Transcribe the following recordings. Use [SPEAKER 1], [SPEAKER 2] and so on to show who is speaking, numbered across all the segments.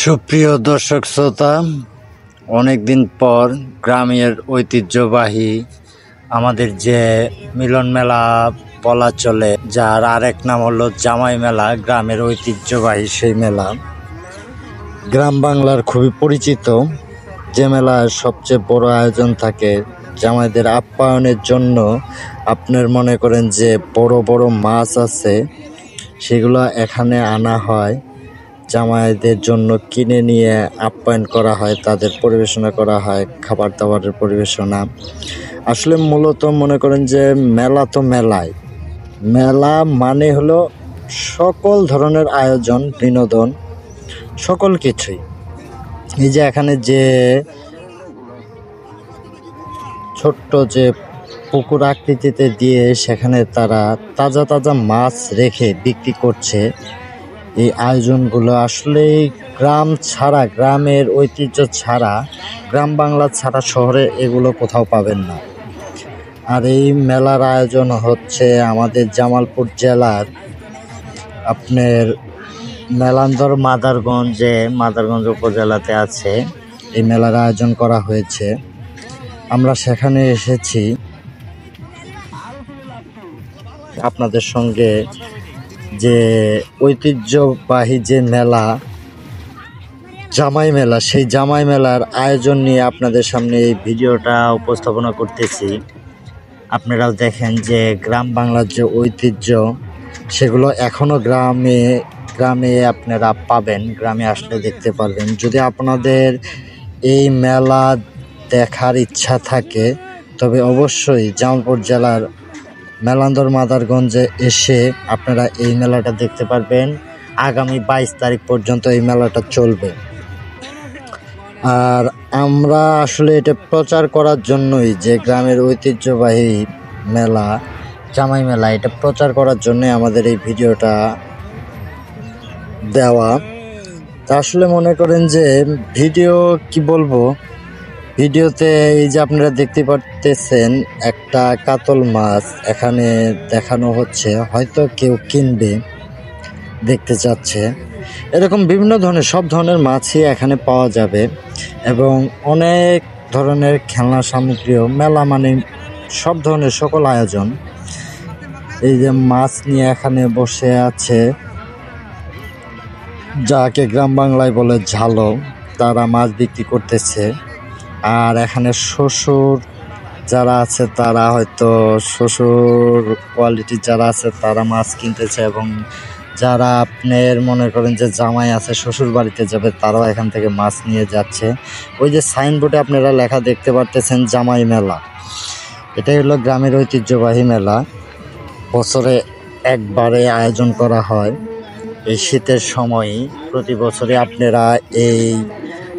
[SPEAKER 1] সুপ্রিয় দর্শক শ্রোতা, অনেকদিন পর গ্রামের ঐতিহ্যবাহী আমাদের যে মিলন মেলা বলা চলে, যার আরেক নাম হলো জামাই মেলা, গ্রামের ঐতিহ্যবাহী সেই মেলা গ্রাম বাংলার খুবই পরিচিত। যে মেলার সবচেয়ে বড় আয়োজন থাকে জামাইদের আপ্যায়নের জন্য। আপনার মনে করেন যে বড় বড় মাছ আছে, সেগুলো এখানে আনা হয়, জামাইদের জন্য কিনে নিয়ে আপ্যায়ন করা হয়, তাদের পরিবেশনা করা হয়, খাবার দাবারের পরিবেশনা। আসলে মূলত মনে করেন যে মেলা তো মেলা মানে হলো সকল ধরনের আয়োজন, বিনোদন, সকল কিছুই। এই যে এখানে যে ছোট্ট যে পুকুর আকৃতিতে দিয়ে সেখানে তারা তাজা তাজা মাছ রেখে বিক্রি করছে। এই আয়োজনগুলো আসলে গ্রাম ছাড়া, গ্রামের ঐতিহ্য ছাড়া, গ্রাম বাংলা ছাড়া শহরে এগুলো কোথাও পাবেন না। আর এই মেলার আয়োজন হচ্ছে আমাদের জামালপুর জেলার আপনার মেলান্দর মাদারগঞ্জ উপজেলাতে আছে। এই মেলার আয়োজন করা হয়েছে, আমরা সেখানে এসেছি আপনাদের সঙ্গে। যে ঐতিহ্যবাহী যে মেলা জামাই মেলা, সেই জামাই মেলার আয়োজন নিয়ে আপনাদের সামনে এই ভিডিওটা উপস্থাপনা করতেছি। আপনারাও দেখেন যে গ্রাম বাংলার যে ঐতিহ্য, সেগুলো এখনও গ্রামে আপনারা পাবেন, গ্রামে আসলে দেখতে পারবেন। যদি আপনাদের এই মেলা দেখার ইচ্ছা থাকে তবে অবশ্যই জামালপুর জেলার মেলান্দর মাদারগঞ্জে এসে আপনারা এই মেলাটা দেখতে পারবেন। আগামী 22 তারিখ পর্যন্ত এই মেলাটা চলবে। আর আমরা আসলে এটা প্রচার করার জন্যই, যে গ্রামের ঐতিহ্যবাহী মেলা জামাই মেলা, এটা প্রচার করার জন্যই আমাদের এই ভিডিওটা দেওয়া। তা আসলে মনে করেন যে ভিডিও কি বলবো, ভিডিওতে এই যে আপনারা দেখতে পারতেছেন একটা কাতল মাছ এখানে দেখানো হচ্ছে, হয়তো কেউ কিনবে, দেখতে চাচ্ছে। এরকম বিভিন্ন ধরনের সব ধরনের মাছই এখানে পাওয়া যাবে এবং অনেক ধরনের খেলনা সামগ্রীও। মেলা মানে সব ধরনের সকল আয়োজন। এই যে মাছ নিয়ে এখানে বসে আছে, যাকে গ্রাম বাংলায় বলে ঝালো, তারা মাছ বিক্রি করতেছে। আর এখানে শ্বশুর যারা আছে তারা হয়তো শ্বশুর কোয়ালিটির যারা আছে তারা মাছ কিনতেছে, এবং যারা আপনার মনে করেন যে জামাই আছে শ্বশুর বাড়িতে যাবে, তারাও এখান থেকে মাছ নিয়ে যাচ্ছে। ওই যে সাইনবোর্ডে আপনারা লেখা দেখতে পারতেছেন জামাই মেলা, এটাই হলো গ্রামের ঐতিহ্যবাহী মেলা। বছরে একবারে আয়োজন করা হয় এই শীতের সময়ই। প্রতি বছরে আপনারা এই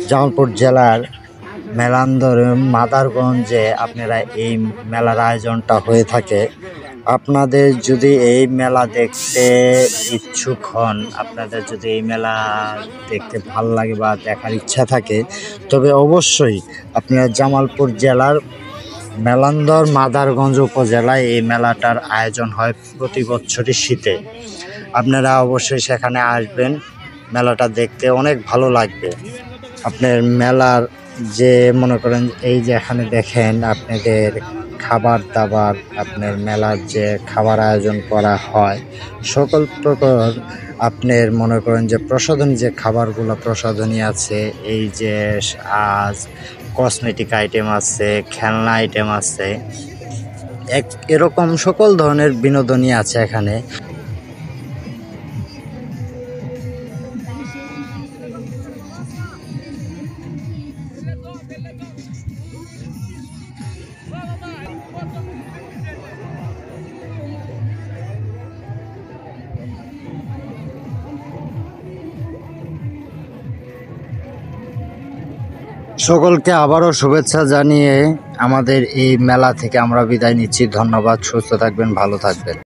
[SPEAKER 1] জামালপুর জেলার মেলান্দর মাদারগঞ্জে আপনারা এই মেলার আয়োজনটা হয়ে থাকে। আপনাদের যদি এই মেলা দেখতে ইচ্ছুক হন, আপনাদের যদি এই মেলা দেখতে ভালো লাগে বা দেখার ইচ্ছা থাকে, তবে অবশ্যই আপনারা জামালপুর জেলার মেলান্দর মাদারগঞ্জ উপজেলায় এই মেলাটার আয়োজন হয় প্রতি বছরই শীতে। আপনারা অবশ্যই সেখানে আসবেন, মেলাটা দেখতে অনেক ভালো লাগবে। আপনার মেলার যে মনে করেন এই যে এখানে দেখেন আপনাদের খাবার দাবার, আপনার মেলার যে খাবার আয়োজন করা হয় সকল প্রকার, আপনার মনে করেন যে প্রসাধনী যে খাবারগুলো প্রসাধনী আছে, এই যে আজ কসমেটিক আইটেম আছে, খেলনা আইটেম আছে, এরকম সকল ধরনের বিনোদনই আছে এখানে। সকলকে আবারও শুভেচ্ছা জানিয়ে আমাদের এই মেলা থেকে আমরা বিদায় নিচ্ছি। ধন্যবাদ, সুস্থ থাকবেন, ভালো থাকবেন।